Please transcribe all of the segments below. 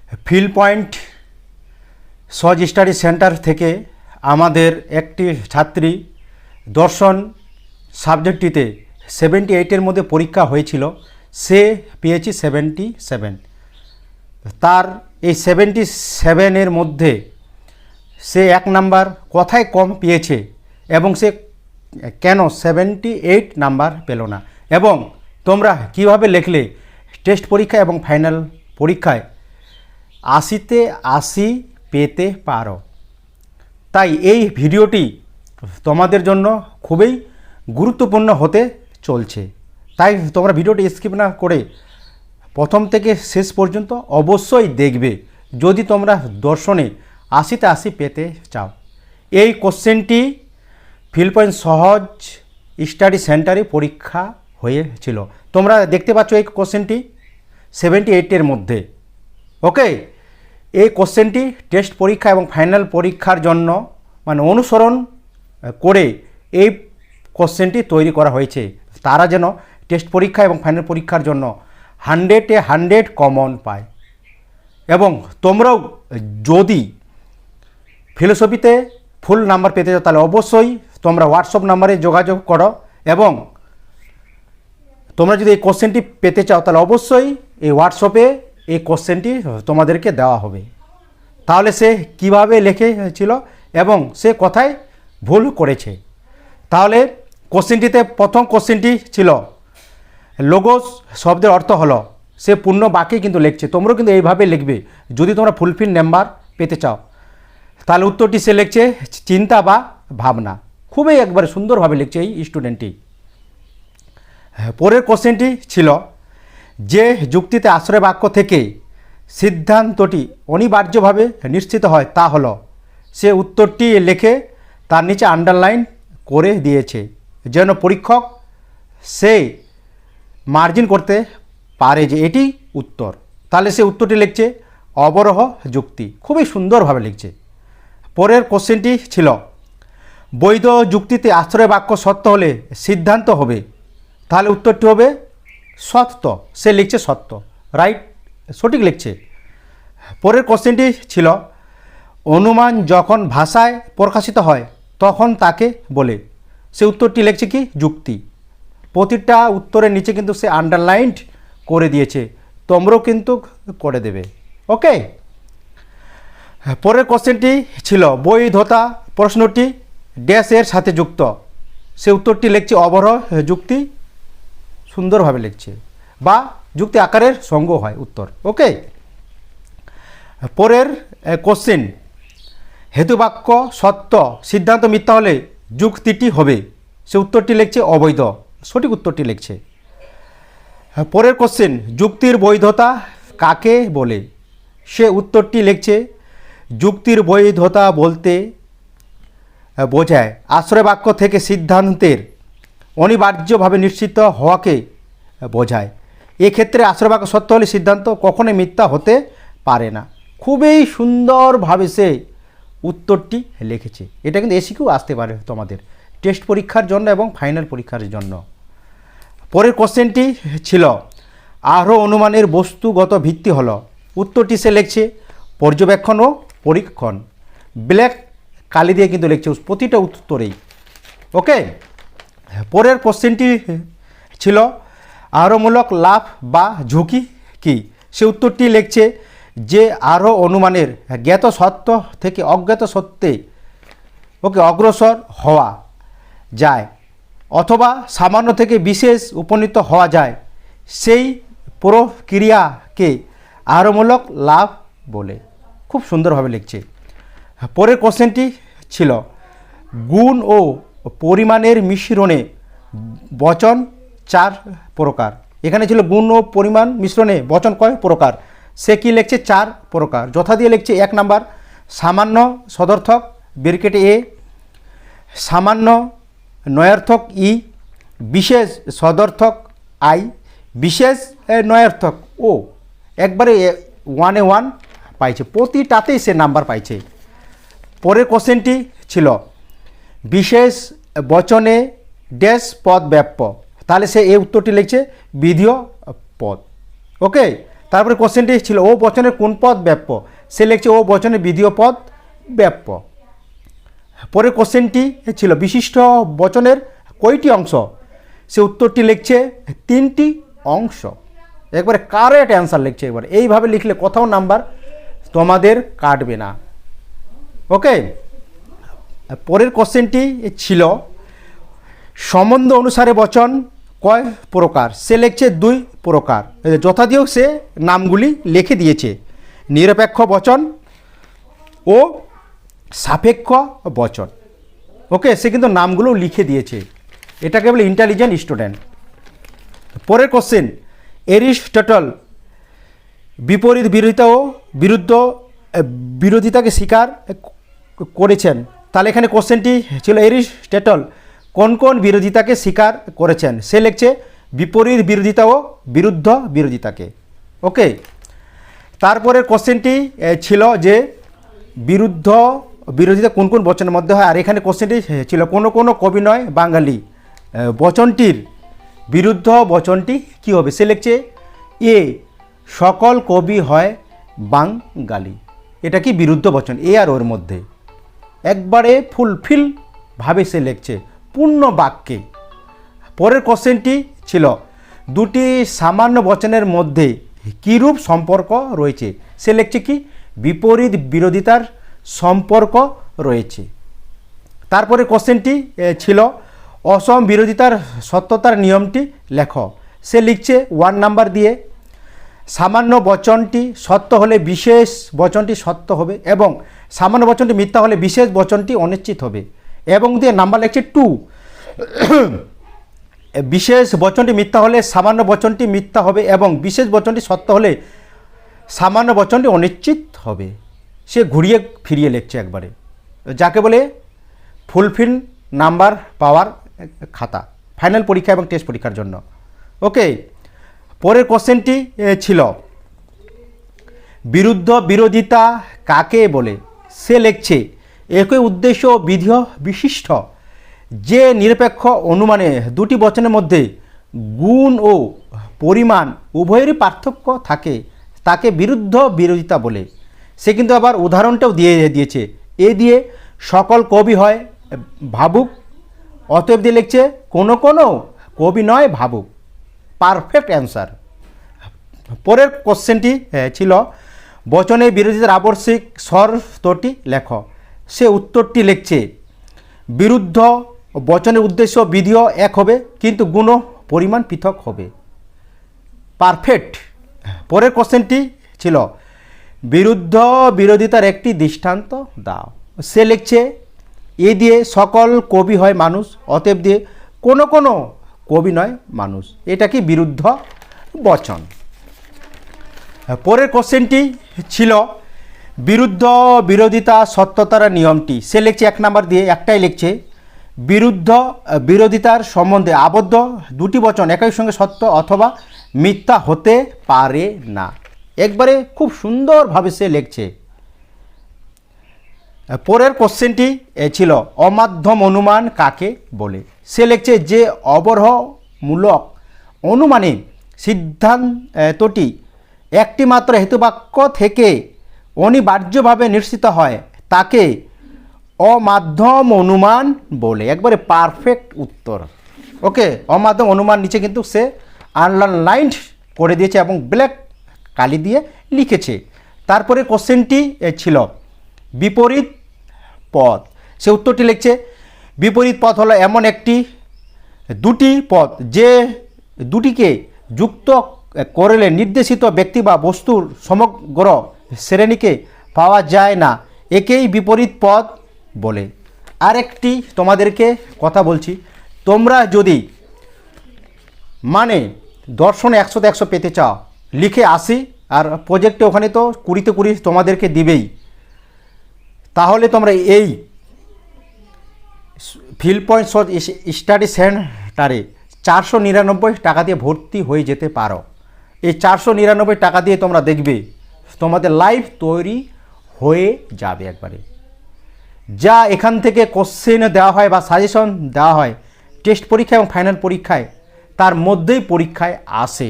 Feel point সহজ study centre থেকে আমাদের একটি ছাত্রী দর্শন সাবজেক্টটিতে 78-এর মধ্যে পরীক্ষা হয়েছিল, সে পেয়েছে 77। তার এই 77-এর মধ্যে সে 1 নাম্বার কোথায় কম পেয়েছে এবং সে কেন 78 নাম্বার পেল না, এবং তোমরা কিভাবে লিখলে টেস্ট পরীক্ষা এবং ফাইনাল পরীক্ষায় 80-তে 80 পেতে পারো। তাই এই ভিডিওটি তোমাদের জন্য খুবই গুরুত্বপূর্ণ হতে চলছে। তাই তোমরা ভিডিওটি স্কিপ না করে প্রথম থেকে শেষ পর্যন্ত অবশ্যই দেখবে যদি তোমরা দর্শনে 80-তে 80 পেতে চাও। এই কোশ্চেনটি ফিল পয়েন্ট সহজ স্টাডি সেন্টারে পরীক্ষা হয়েছিল। তোমরা দেখতে পাচ্ছ এই কোশ্চেনটি 78-এর মধ্যে। ওকে, এই কোশ্চেনটি টেস্ট পরীক্ষা এবং ফাইনাল পরীক্ষার জন্য অনুসরণ করে এই কোশ্চেনটি তৈরি করা হয়েছে। তারা যেন টেস্ট পরীক্ষা এবং ফাইনাল পরীক্ষার জন্য 100-এ 100 কমন পায়। এবং তোমরাও যদি ফিলোসফিতে ফুল নাম্বার পেতে চাও তাহলে অবশ্যই তোমরা হোয়াটসঅ্যাপ নাম্বারে যোগাযোগ করো, এবং তোমরা যদি এই কোশ্চেনটি পেতে চাও তাহলে অবশ্যই এই হোয়াটসঅ্যাপে এই কোশ্চেনটি তোমাদেরকে দেওয়া হবে। তাহলে সে কিভাবে লিখেছিল এবং সে কোথায় ভুল করেছে। তাহলে কোশ্চেনটিতে প্রথম কোশ্চেনটি ছিল লোগোস শব্দের অর্থ হলো, সে পূর্ণ বাক্যে কিন্তু লিখছে। তোমরাও কিন্তু এইভাবে লিখবে যদি তোমরা ফুলফিল নাম্বার পেতে চাও। তাহলে উত্তরটি সে লিখছে চিন্তা বা ভাবনা। খুবই একবারে সুন্দরভাবে লিখছে এই স্টুডেন্টটি। পরের কোশ্চেনটি ছিল যে যুক্তিতে আশ্রয় বাক্য থেকে সিদ্ধান্তটি অনিবার্যভাবে নিশ্চিত হয় তা হলো, সে উত্তরটি লিখে তার নিচে আন্ডারলাইন করে দিয়েছে যেন পরীক্ষক সে মার্জিন করতে পারে যে এটি উত্তর। তাহলে সে উত্তরটি লিখছে অবরোহ যুক্তি। খুবই সুন্দরভাবে লিখছে। পরের কোশ্চেনটি ছিল বৈধ যুক্তিতে আশ্রয় বাক্য সত্য হলে সিদ্ধান্ত হবে। তাহলে উত্তরটি হবে সত্য। সে লিখছে সত্য, রাইট, সঠিক লিখছে। পরের কোশ্চেনটি ছিল অনুমান যখন ভাষায় প্রকাশিত হয় তখন তাকে বলে। সে উত্তরটি লিখছে কি যুক্তি। প্রতিটা উত্তরের নিচে কিন্তু সে আন্ডারলাইন্ড করে দিয়েছে, তোমরাও কিন্তু করে দেবে। ওকে, পরের কোশ্চেনটি ছিল বৈধতা প্রশ্নটি ড্যাশের সাথে যুক্ত। সে উত্তরটি লিখছে অবরোহ যুক্তি। সুন্দরভাবে লিখছে, বা যুক্তি আকারের সঙ্গ হয় উত্তর। ওকে, পরের কোশ্চেন হেতুবাক্য সত্য সিদ্ধান্ত মিথ্যা হলে যুক্তিটি হবে। সে উত্তরটি লিখছে অবৈধ, সঠিক উত্তরটি লিখছে। পরের কোশ্চেন যুক্তির বৈধতা কাকে বলে। সে উত্তরটি লিখছে যুক্তির বৈধতা বলতে বোঝায় আশ্রয় বাক্য থেকে সিদ্ধান্তের অনিবার্যভাবে নিশ্চিত হওয়াকে বোঝায়। এক্ষেত্রে আশ্রয় বাক্য সত্য হলে সিদ্ধান্ত কখনোই মিথ্যা হতে পারে না। খুবই সুন্দরভাবে সে উত্তরটি লিখেছে। এটা কিন্তু এসিকিউ আসতে পারে তোমাদের টেস্ট পরীক্ষার জন্য এবং ফাইনাল পরীক্ষার জন্য। পরের কোশ্চেনটি ছিল আরও অনুমানের বস্তুগত ভিত্তি হলো। উত্তরটি সে লিখছে পর্যবেক্ষণ ও পরীক্ষণ। ব্ল্যাক কালি দিয়ে কিন্তু লিখছে প্রতিটা উত্তরেই। ওকে, পরের কোশ্চেনটি ছিল আরোমূলক লাভ বা ঝুঁকি কি। সে উত্তরটি লিখছে যে আরও অনুমানের জ্ঞাত সত্য থেকে অজ্ঞাত সত্যে অগ্রসর হওয়া যায় অথবা সামান্য থেকে বিশেষ উপনীত হওয়া যায়, সেই প্রক্রিয়াকে আরোমূলক লাভ বলে। খুব সুন্দরভাবে লিখছে। পরের কোশ্চেনটি ছিল গুণ ও পরিমাণের মিশ্রণে বচন 4 প্রকার। এখানে ছিল গুণ ও পরিমাণ মিশ্রণে বচন কয় প্রকার। সে কি লিখছে 4 প্রকার। যথা দিয়ে লিখছে 1 নাম্বার সামান্য সদর্থক ব্র্যাকেটে এ, সামান্য নয়ার্থক ই, বিশেষ সদর্থক আই, বিশেষ নয়ার্থক ও। একবারে 1-এ 1 পাইছে, প্রতিটাতেই সে নাম্বার পাইছে। পরের কোশ্চেনটি ছিল বিশেষ বচনে ড্যাশ পদ ব্যাপ্য। তাহলে সে এই উত্তরটি লিখছে বিধেয় পদ। ওকে, তারপরে কোশ্চেনটি ছিল ও বচনের কোন পদ ব্যাপ্য, সে লিখছে ও বচনের বিধেয় পদ ব্যাপ্য। পরের কোশ্চেনটি ছিল বিশিষ্ট বচনের কয়টি অংশ, সে উত্তরটি লিখছে 3টি অংশ। একবারে কারেক্ট অ্যান্সার লিখছে। একবার এইভাবে লিখলে কোথাও নাম্বার তোমাদের কাটবে না। ওকে, পরের কোশ্চেনটি ছিল সম্বন্ধ অনুসারে বচন কয় প্রকার, সে লিখছে 2 প্রকার। যথাদিও সে নামগুলি লিখে দিয়েছে, নিরপেক্ষ বচন ও সাপেক্ষ বচন। ওকে, সে কিন্তু নামগুলো লিখে দিয়েছে। এটাকে বলে ইন্টেলিজেন্ট স্টুডেন্ট। পরের কোশ্চেন এরিস্টটল বিপরীত বিরোধিতা ও বিরোধিতাকে স্বীকার করেছেন। তাহলে এখানে কোশ্চেনটি ছিল এরিস্টটল কোন কোন বিরোধিতাকে স্বীকার করেছেন, সে লিখছে বিপরীত বিরোধিতা ও বিরুদ্ধ বিরোধিতাকে। ওকে, তারপরের কোশ্চেনটি ছিল যে বিরুদ্ধ বিরোধিতা কোন কোন বচনের মধ্যে হয়। আর এখানে কোশ্চেনটি ছিল কোনো কোনো কবি নয় বাঙালি বচনটির বিরুদ্ধ বচনটি কি হবে, সে লিখছে এ সকল কবি হয় বাঙালি। এটা কি বিরুদ্ধ বচন, এ আর ওর মধ্যে একবারে ফুলফিল ভাবে সে লিখছে পূর্ণ বাক্যে। পরের কোশ্চেনটি ছিল দুটি সামান্য বচনের মধ্যে কীরূপ সম্পর্ক রয়েছে, সে লিখছে কি বিপরীত বিরোধিতার সম্পর্ক রয়েছে। তারপরে কোশ্চেনটি ছিল অসম বিরোধিতার সত্যতার নিয়মটি লেখ, সে লিখছে 1 নাম্বার দিয়ে সামান্য বচনটি সত্য হলে বিশেষ বচনটি সত্য হবে এবং সামান্য বচনটি মিথ্যা হলে বিশেষ বচনটি অনিশ্চিত হবে, এবং দিয়ে নাম্বার লিখছে 2 বিশেষ বচনটি মিথ্যা হলে সামান্য বচনটি মিথ্যা হবে এবং বিশেষ বচনটি সত্য হলে সামান্য বচনটি অনিশ্চিত হবে। সে ঘুরিয়ে ফিরিয়ে লিখছে একবারে, যাকে বলে ফুলফিল নাম্বার পাওয়ার খাতা ফাইনাল পরীক্ষা এবং টেস্ট পরীক্ষার জন্য। ওকে, পরের কোশ্চেনটি ছিল বিরুদ্ধ বিরোধিতা কাকে বলে, সে লিখছে একই উদ্দেশ্য ও বিধি বিশিষ্ট যে নিরপেক্ষ অনুমানে দুটি বচনের মধ্যে গুণ ও পরিমাণ উভয়েরই পার্থক্য থাকে তাকে বিরুদ্ধ বিরোধিতা বলে। সে কিন্তু আবার উদাহরণটাও দিয়েছে, এ দিয়ে সকল কবি হয় ভাবুক, অতএব দিয়ে লিখছে কোনো কোনো কবি নয় ভাবুক। Perfect answer. পরের কোশ্চেনটি ছিল বচনের বিরোধিতার আবশ্যিক শর্তটি লেখ, সে উত্তরটি লিখছে বিরুদ্ধ বচনের উদ্দেশ্য বিধিও এক হবে কিন্তু গুণ পরিমাণ পৃথক হবে। পারফেক্ট। পরের কোশ্চেনটি ছিল বিরুদ্ধ বিরোধিতার একটি দৃষ্টান্ত দাও, সে লিখছে এ দিয়ে সকল কবি হয় মানুষ, অতএব দিয়ে কোনো কোনো কবি নয় মানুষ। এটা কি বিরুদ্ধ বচন। পরের কোশ্চেনটি ছিল বিরুদ্ধ বিরোধিতা সত্যতার নিয়মটি, সে লিখছে 1 নাম্বার দিয়ে একটাই লিখছে বিরুদ্ধ বিরোধিতার সম্বন্ধে আবদ্ধ দুটি বচন একই সঙ্গে সত্য অথবা মিথ্যা হতে পারে না। একবারে খুব সুন্দরভাবে সে লিখছে। পরের কোশ্চেনটি ছিল অমাধ্যম অনুমান কাকে বলে, সে লিখছে যে অবরহমূলক অনুমানে সিদ্ধান্তটি একটি মাত্র হেতুবাক্য থেকে অনিবার্যভাবে নিশ্চিত হয় তাকে অমাধ্যম অনুমান বলে। একবারে পারফেক্ট উত্তর। ওকে, অমাধ্যম অনুমান নিচে কিন্তু সে আন্ডারলাইন্ড করে দিয়েছে এবং ব্ল্যাক কালি দিয়ে লিখেছে। তারপরে কোশ্চেনটি ছিল বিপরীত পদ, সে উত্তরটি লিখছে বিপরীত পদ হলো এমন একটি দুটি পদ যে দুটিকে যুক্ত করলে নির্দেশিত ব্যক্তি বা বস্তুর সমগ্র শ্রেণীকে পাওয়া যায় না, একেই বিপরীত পদ বলে। আরেকটি তোমাদেরকে কথা বলছি, তোমরা যদি মানে দর্শনে 100তে 100 পেতে চাও লিখে আসি, আর প্রজেক্টে ওখানে তো 20তে 20 তোমাদেরকে দিবেই, তাহলে তোমরা এই ফিল পয়েন্ট স্টাডি সেন্টারে 499 টাকা দিয়ে ভর্তি হয়ে যেতে পারো। এই 499 টাকা দিয়ে তোমরা দেখবে তোমাদের লাইফ তৈরি হয়ে যাবে একবারে। যা এখান থেকে কোশ্চেন দেওয়া হয় বা সাজেশন দেওয়া হয় টেস্ট পরীক্ষা এবং ফাইনাল পরীক্ষায়, তার মধ্যেই পরীক্ষায় আসে।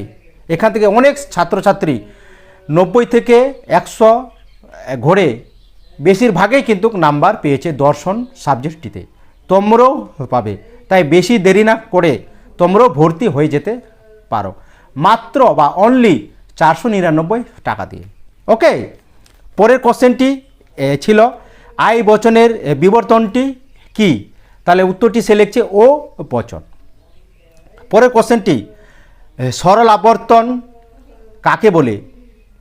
এখান থেকে অনেক ছাত্রছাত্রী 90 থেকে 100 ঘরে বেশিরভাগই কিন্তু নাম্বার পেয়েছে দর্শন সাবজেক্টটিতে। তোমরাও পাবে, তাই বেশি দেরি না করে তোমরাও ভর্তি হয়ে যেতে পারো মাত্র বা অনলি 499 টাকা দিয়ে। ওকে, পরের কোশ্চেনটি ছিল আই বচনের বিবর্তনটি কি? তাহলে উত্তরটি সে লিখছে ও বচন। পরের কোশ্চেনটি সরল আবর্তন কাকে বলে?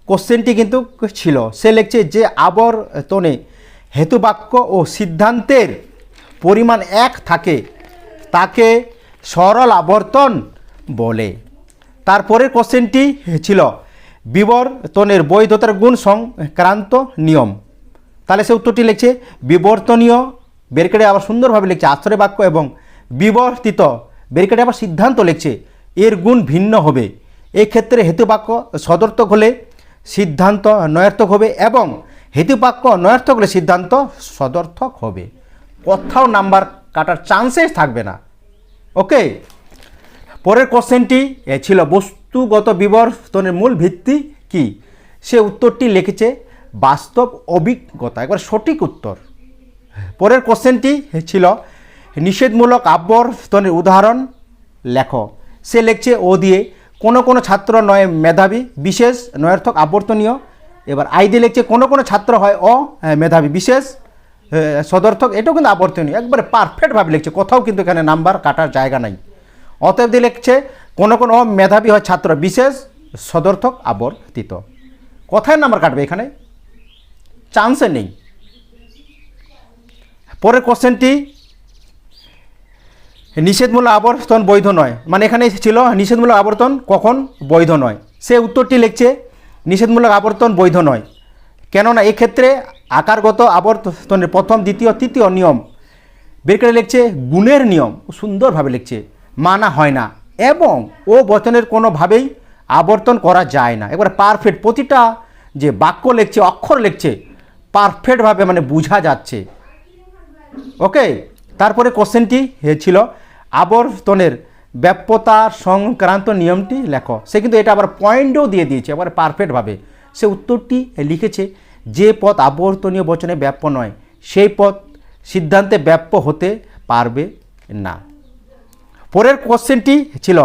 কোশ্চেনটি কিন্তু ছিল, সে লিখছে যে আবর্তনে হেতুবাক্য ও সিদ্ধান্তের পরিমাণ এক থাকে তাকে সরল আবর্তন বলে। তারপরের কোশ্চেনটি ছিল বিবর্তনের বৈধতার গুণ সংক্রান্ত নিয়ম। তাহলে সে উত্তরটি লিখছে বিবর্তনীয় বের আবার সুন্দরভাবে লিখছে আশ্রয় বাক্য এবং বিবর্তিত বের আবার সিদ্ধান্ত লিখছে এর গুণ ভিন্ন হবে। এক্ষেত্রে হেতুবাক্য সদর্থক হলে সিদ্ধান্ত নয়ার্থক হবে এবং হেতুবাক্য নয়ার্থক হলে সিদ্ধান্ত সদর্থক হবে। কোথাও নাম্বার কাটার চান্সেস থাকবে না। ওকে, পরের কোশ্চেনটি ছিল বস্তুগত বিবর্তনের মূল ভিত্তি কি? সে উত্তরটি লিখেছে বাস্তব অভিজ্ঞতা, একবার সঠিক উত্তর। পরের কোশ্চেনটি ছিল নিষেধমূলক আবর্তনের উদাহরণ লেখো। সে লিখছে ও দিয়ে কোনো কোনো ছাত্র নয় মেধাবী বিশেষ নয়ার্থক আবর্তনীয়। এবার আই দিয়ে লিখছে কোনো কোনো ছাত্র হয় মেধাবী বিশেষ সদর্থক, এটাও কিন্তু আবর্তনীয়, একবারে পারফেক্টভাবে লিখছে, কোথাও কিন্তু এখানে নাম্বার কাটার জায়গা নাই। অতএব দিয়ে লিখছে কোনো কোনো মেধাবী হয় ছাত্র বিশেষ সদর্থক আবর্তিত। কোথায় নাম্বার কাটবে? এখানে চান্সে নেই। পরের কোশ্চেনটি নিষেধমূলক আবর্তন বৈধ নয়, মানে এখানে ছিল নিষেধমূলক আবর্তন কখন বৈধ নয়। সে উত্তরটি লিখছে নিষেধমূলক আবর্তন বৈধ নয়, কেননা এক্ষেত্রে আকারগত আবর্তনের প্রথম দ্বিতীয় তৃতীয় নিয়ম বের করে লিখছে গুণের নিয়ম, সুন্দরভাবে লিখছে মানা হয় না এবং ও বচনের কোনোভাবেই আবর্তন করা যায় না। এবার পারফেক্ট, প্রতিটা যে বাক্য লিখছে অক্ষর লিখছে পারফেক্টভাবে, মানে বোঝা যাচ্ছে। ওকে, তারপরে কোশ্চেনটি ছিল আবর্তনের ব্যাপ্যতার সংক্রান্ত নিয়মটি লেখো। সে কিন্তু এটা আবার পয়েন্টও দিয়ে দিয়েছে এবার পারফেক্টভাবে। সে উত্তরটি লিখেছে যে পদ আবর্তনীয় বচনে ব্যাপ্য নয় সেই পদ সিদ্ধান্তে ব্যাপ্য হতে পারবে না। পরের কোশ্চেনটি ছিল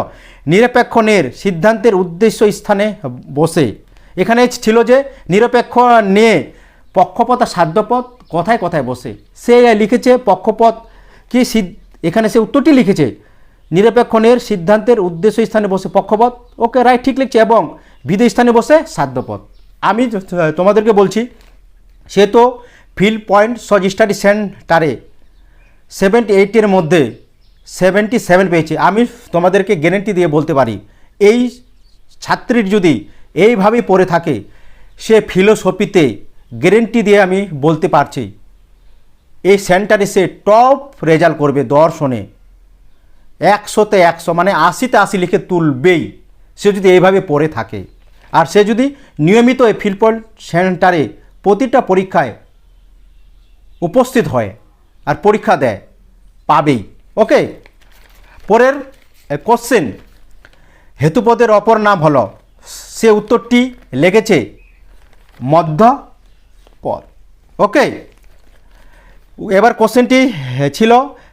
নিরপেক্ষ নের সিদ্ধান্তের উদ্দেশ্য স্থানে বসে। এখানে ছিল যে নিরপেক্ষ নে পক্ষপথ আর সাধ্যপথ কথায় কথায় বসে। সে লিখেছে পক্ষপথ কি, এখানে সে উত্তরটি লিখেছে নিরপেক্ষ নের সিদ্ধান্তের উদ্দেশ্য স্থানে বসে পক্ষপথ। ওকে, রাইট, ঠিক লিখছে, এবং বিধেয় স্থানে বসে সাধ্যপথ। আমি তোমাদেরকে বলছি সে তো ফিল্ড পয়েন্ট সজ স্টাডি সেন্টারে 78-এর মধ্যে 77 পেয়েছে। আমি তোমাদেরকে গ্যারেন্টি দিয়ে বলতে পারি এই ছাত্রীর যদি এইভাবেই পড়ে থাকে সে ফিলোসফিতে গ্যারেন্টি দিয়ে আমি বলতে পারছি এই সেন্টারে সে টপ রেজাল্ট করবে। দর্শনে 100-তে 100, মানে 80-তে 80 লিখে তুলবেই সে যদি এইভাবে পড়ে থাকে। আর সে যদি নিয়মিত এই ফিল্ড পয়েন্ট সেন্টারে প্রতিটা পরীক্ষায় উপস্থিত হয় আর পরীক্ষা দেয় পাবেই। ওকে, পরের কোশ্চেন হেতুপদের অপর নাম হলো। সে উত্তরটি লিখেছে মধ্যপদ। ওকে, এবার কোশ্চেনটি ছিল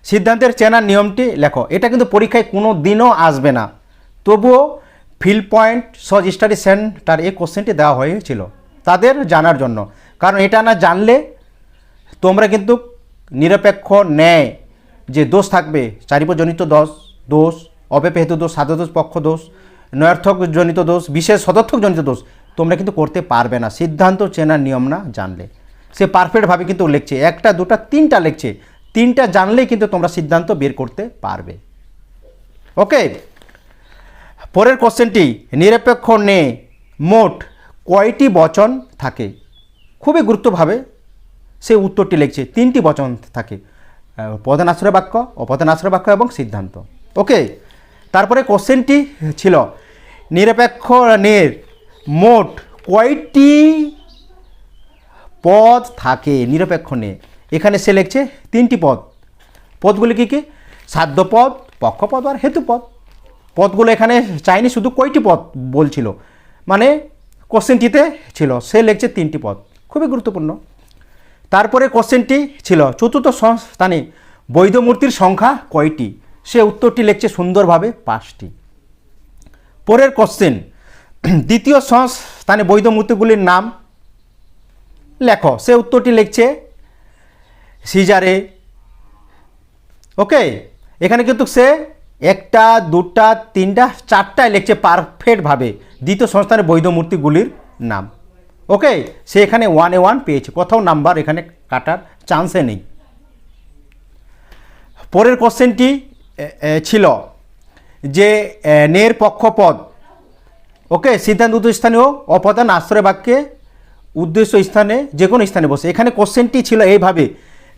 সিদ্ধান্তের চেনার নিয়মটি লেখো। এটা কিন্তু পরীক্ষায় কোনো দিনও আসবে না, তবুও ফিল্ড পয়েন্ট সজ স্টাডি সেন্টার এই কোশ্চেনটি দেওয়া হয়েছিল তাদের জানার জন্য, কারণ এটা না জানলে তোমরা কিন্তু নিরপেক্ষ ন্যায় যে দোষ থাকবে চারিপজনিত দোষ অপেপে হেতু দোষ সাধু দোষ পক্ষ দোষ নয়ার্থক জনিত দোষ বিশেষ সদর্থক জনিত দোষ তোমরা কিন্তু করতে পারবে না সিদ্ধান্ত চেনার নিয়ম না জানলে। সে পারফেক্টভাবে কিন্তু লিখছে, একটা দুটা তিনটা লিখছে, তিনটা জানলেই কিন্তু তোমরা সিদ্ধান্ত বের করতে পারবে। ওকে, পরের কোশ্চেনটি নিরপেক্ষ নে মোট কয়টি বচন থাকে? খুবই গুরুত্বভাবে সে উত্তরটি লিখছে 3টি বচন থাকে, প্রধানাশ্রয় বাক্য অপ্রধানাশ্রয় বাক্য এবং সিদ্ধান্ত। ওকে, তারপরে কোশ্চেনটি ছিল নিরপেক্ষ নের মোট কয়টি পদ থাকে নিরপেক্ষ নে? এখানে সে লিখছে 3টি পদ। পদগুলি কী কী? সাধ্যপদ, পক্ষপদ আর হেতুপদ। পদগুলো এখানে চাইনি, শুধু কয়টি পদ বলছিল, মানে কোশ্চেনটিতে ছিল সে লিখছে 3টি পদ, খুবই গুরুত্বপূর্ণ। তারপরে কোশ্চেনটি ছিল চতুর্থ স্থানে বৈধ মূর্তির সংখ্যা কয়টি, সে উত্তরটি লিখছে সুন্দরভাবে 5টি। পরের কোশ্চেন, দ্বিতীয় স্থানে বৈধ মূর্তিগুলির নাম লেখো, সে উত্তরটি লিখছে সিজারে। ওকে, এখানে কিন্তু সে 1টা 2টা 3টা 4টায় লিখছে পারফেক্টভাবে দ্বিতীয় সংস্থানের বৈধ মূর্তিগুলির নাম। ওকে, সে এখানে 1-এ 1 পেয়েছে, কোথাও নাম্বার এখানে কাটার চান্সে নেই। পরের কোশ্চেনটি ছিল যে নের পক্ষপদ, ওকে, সিদ্ধান্ত উদ্দেশ্য স্থানে ও অপদান আশ্রয় বাক্যে উদ্দেশ্য স্থানে যে কোনো স্থানে বসে। এখানে কোশ্চেনটি ছিল এইভাবে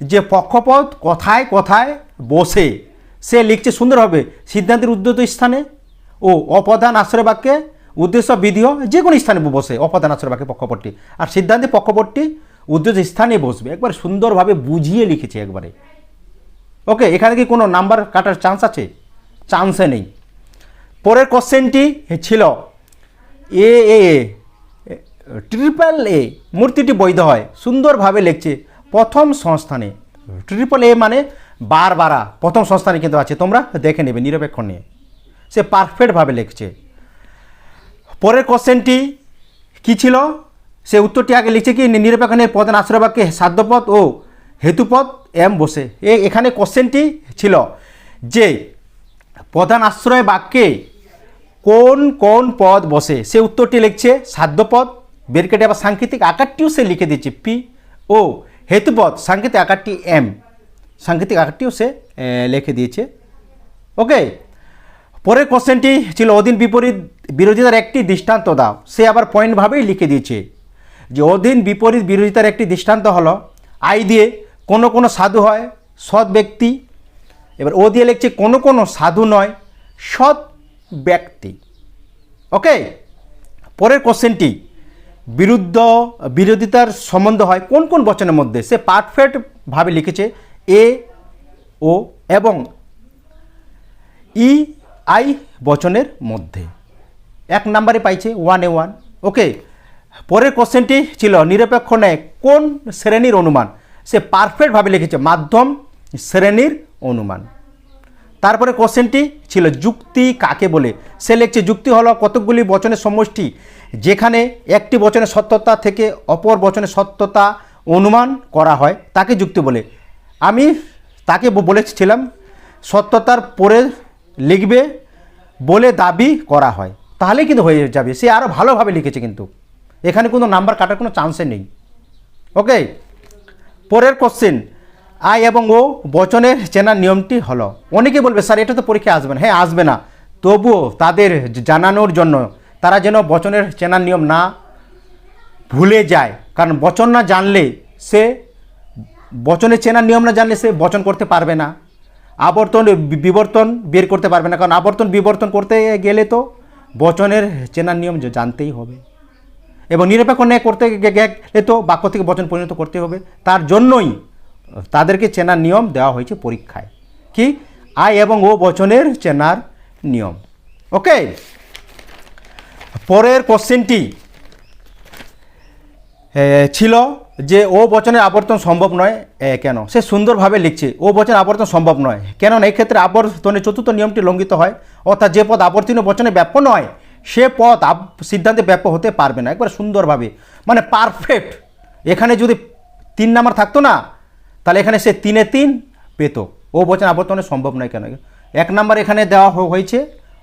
যে পক্ষপদ কোথায় কোথায় বসে, সে লিখছে সুন্দরভাবে সিদ্ধান্তের উদ্দেশ্য স্থানে ও অপদান আশ্রয় বাক্যে উদ্দেশ্য বিধিও যে কোনো স্থানে বসে অপদান আশ্রয় বাক্যে পক্ষপদটি, আর সিদ্ধান্তের পক্ষপদটি উদ্দেশ্য স্থানে বসবে। একবার সুন্দরভাবে বুঝিয়ে লিখেছে একবারে। ওকে, এখানে কি কোনো নাম্বার কাটার চান্স আছে? চান্সে নেই। পরের কোশ্চেনটি ছিল এ ট্রিপল এ মূর্তিটি বৈধ হয়, সুন্দরভাবে লিখছে প্রথম সংস্থানে। ট্রিপল এ মানে বারবারা প্রথম সংস্থানে কিন্তু আছে, তোমরা দেখে নেবে নিরপেক্ষ নিয়ে, সে পারফেক্টভাবে লিখছে। পরের কোশ্চেনটি কি ছিল, সে উত্তরটি আগে লিখছে কি নিরপেক্ষ নিয়ে প্রধান আশ্রয় বাক্যে সাধ্যপদ ও হেতুপদ এম বসে। এখানে কোশ্চেনটি ছিল যে প্রধান আশ্রয় বাক্যে কোন কোন পদ বসে, সে উত্তরটি লিখছে সাধ্যপদ, ব্রেকেটে আবার সাংকেতিক আকারটিও সে লিখে দিচ্ছে পি, ও হেতুপদ সাংকেতিক আকারটি এম, সাংকেতিক আকারটিও সে লিখে দিয়েছে। ওকে, পরের কোশ্চেনটি ছিল অধীন বিপরীত বিরোধিতার একটি দৃষ্টান্ত দাও, সে আবার পয়েন্টভাবেই লিখে দিয়েছে যে অধীন বিপরীত বিরোধিতার একটি দৃষ্টান্ত হলো আই দিয়ে কোনো কোনো সাধু হয় সৎ ব্যক্তি, এবার ও দিয়ে লিখছে কোনো কোনো সাধু নয় সৎ ব্যক্তি। ওকে, পরের কোশ্চেনটি বিরোধিতার সম্বন্ধ হয় কোন কোন বচনের মধ্যে, সে পারফেক্টভাবে লিখেছে এ ও এবং ই আই বচনের মধ্যে, 1 নাম্বারে পাইছে 1-এ 1। ওকে, পরের কোশ্চেনটি ছিল নিরপেক্ষ ন্যায় কোন শ্রেণীর অনুমান, সে পারফেক্টভাবে লিখেছে মাধ্যম শ্রেণীর অনুমান। তারপরে কোশ্চেনটি ছিল যুক্তি কাকে বলে, সে লিখছে যুক্তি হলো কতকগুলি বচনের সমষ্টি যেখানে একটি বচনের সত্যতা থেকে অপর বচনের সত্যতা অনুমান করা হয় তাকে যুক্তি বলে। আমি তাকে বলেছিলাম সত্যতার পরে লিখবে বলে দাবি করা হয়, তাহলেই কিন্তু হয়ে যাবে। সে আরও ভালোভাবে লিখেছে, কিন্তু এখানে কোনো নাম্বার কাটার কোনো চান্সে নেই। ওকে, পরের কোশ্চেন আই এবং ও বচনের চেনার নিয়মটি হলো, অনেকে বলবে স্যার এটা তো পরীক্ষায় আসবে না। হ্যাঁ, আসবে না, তবুও তাদের জানানোর জন্য তারা যেন বচনের চেনার নিয়ম না ভুলে যায়, কারণ বচন না জানলে সে বচনের চেনার নিয়ম না জানলে সে বচন করতে পারবে না, আবর্তন বিবর্তন বের করতে পারবে না, কারণ আবর্তন বিবর্তন করতে গেলে তো বচনের চেনার নিয়ম জানতেই হবে, এবং নিরপেক্ষ ন্যায় করতে গেলে তো বাক্য থেকে বচন পরিণত করতে হবে। তার জন্যই তাদেরকে চেনার নিয়ম দেওয়া হয়েছে পরীক্ষায়, কি আই এবং ও বচনের চেনার নিয়ম। ওকে, পরের কোশ্চেনটি ছিল যে ও বচনের আবর্তন সম্ভব নয় কেন, সে সুন্দরভাবে লিখছে ও বচনের আবর্তন সম্ভব নয়, কেননা এই ক্ষেত্রে আবর্তনের চতুর্থ নিয়মটি লঙ্ঘিত হয়, অর্থাৎ যে পদ আবর্তনীয় বচনে ব্যাপ্য নয় সে পদ সিদ্ধান্তে ব্যাপ্য হতে পারবে না। একবার সুন্দরভাবে মানে পারফেক্ট। এখানে যদি 3 নাম্বার থাকতো না তাহলে এখানে সে 3-এ 3 পেত। ও বচন আবর্তনে সম্ভব নয় কেন, 1 নাম্বার এখানে দেওয়া হয়েছে,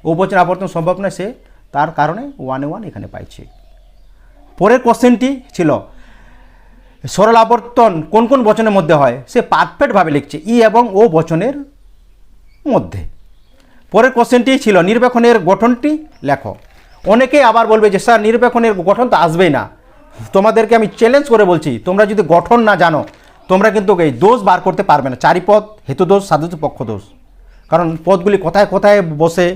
ও বচন আবর্তন সম্ভব নয়, সে তার কারণে 1-এ 1 এখানে পাইছে। পরের কোশ্চেনটি ছিল সরল আবর্তন কোন কোন বচনের মধ্যে হয়, সে পারফেক্টভাবে লিখছে ই এবং ও বচনের মধ্যে। পরের কোশ্চেনটি ছিল নিরপেক্ষণের গঠনটি লেখো। অনেকেই আবার বলবে যে স্যার নিরপেক্ষণের গঠন তো আসবেই না, তোমাদেরকে আমি চ্যালেঞ্জ করে বলছি তোমরা যদি গঠন না জানো তোমরা কিন্তু এই দোষ বার করতে পারবে না, চারিপদ হেতুদোষ সাধ্যদোষ পক্ষদোষ, কারণ পদগুলি কোথায় কোথায় বসে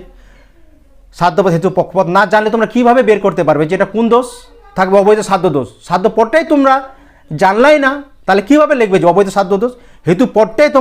সাধ্যপদ হেতু পক্ষপদ না জানলে তোমরা কীভাবে বের করতে পারবে যে এটা কোন দোষ থাকবে, অবৈধ সাধ্য দোষ। সাধ্য পদটাই তোমরা জানলাই না, তাহলে কীভাবে লিখবে যে অবৈধ সাধ্য দোষ, হেতু পদটাই